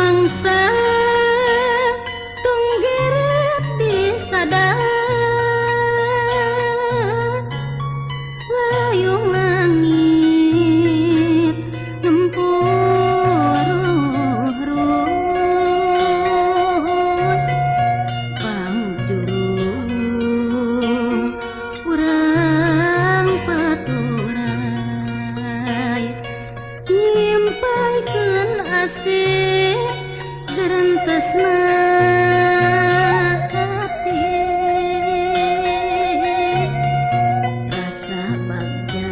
mangsa tunggeret di sadar layung langit nempuruh-ruh pangjurung urang paturai nyimpaikeun asih gerentesna hati rasa bagja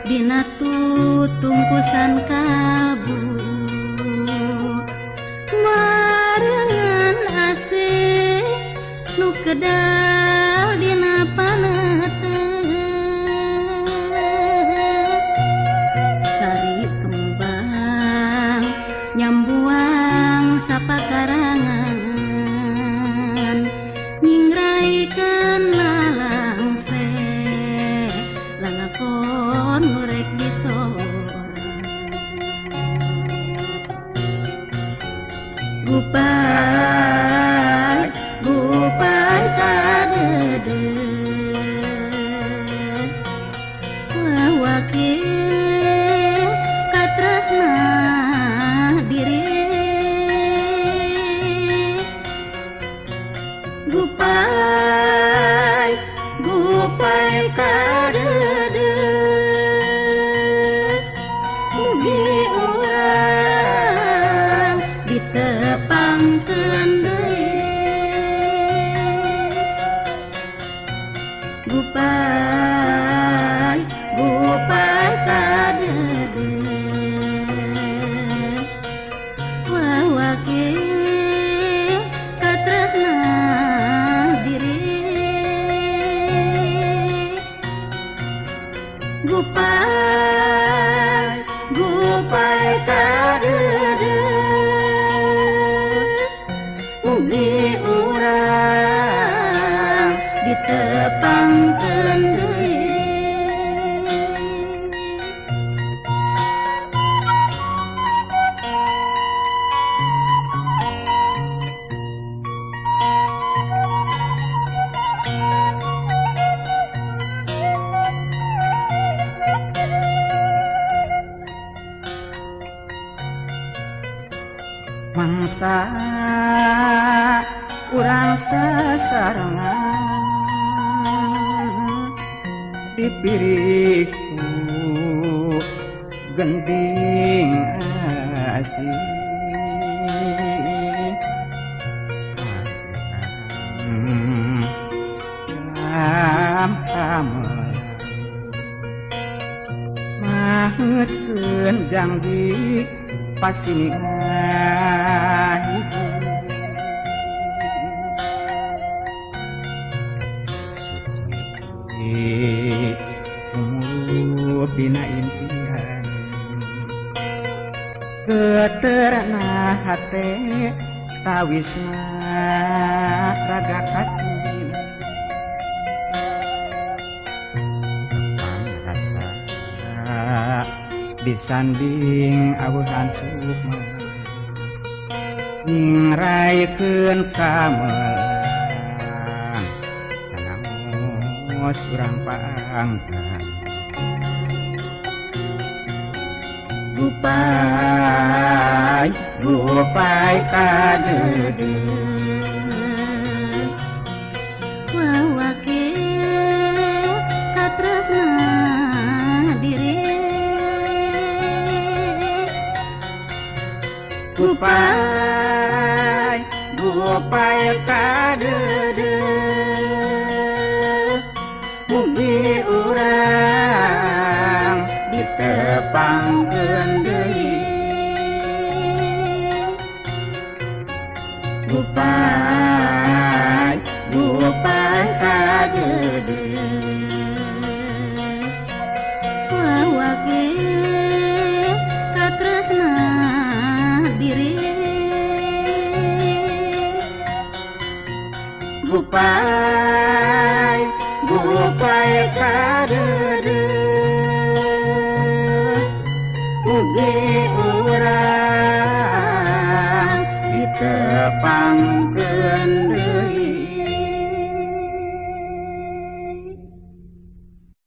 dina tutungkusan kalbu marengan asih nu kedal dina paneuteuh sari kembang nyambuang sapakarangan nyingraikeun lalangse lalakon murek disorang Gupay gupay kadeudeut wawakil katresna diri Gupay gupay kadeudeut mugi urang ditepangkeun deui Gupay gupay kadeudeut wawakil katresna diri Gupay gupay kadeudeut mugi urang ditepangkeun deui mangsa urang sasarengan dipiriku gending asih maheutkeun janji pasingan suci umur bina impian keterna hate tawisna raga katin rasa disanding awuhan sukma ngingraikeun kamelang sanamos urang paangkan Gupay gupay kadeudeut wawakil katresna diri Gupay gupay kadeudeut mugi urang ditepangkeun deui Gupay gupay kadeudeut wawakil katresna diri Gupay gupay kadeudeut mugi urang pangkeun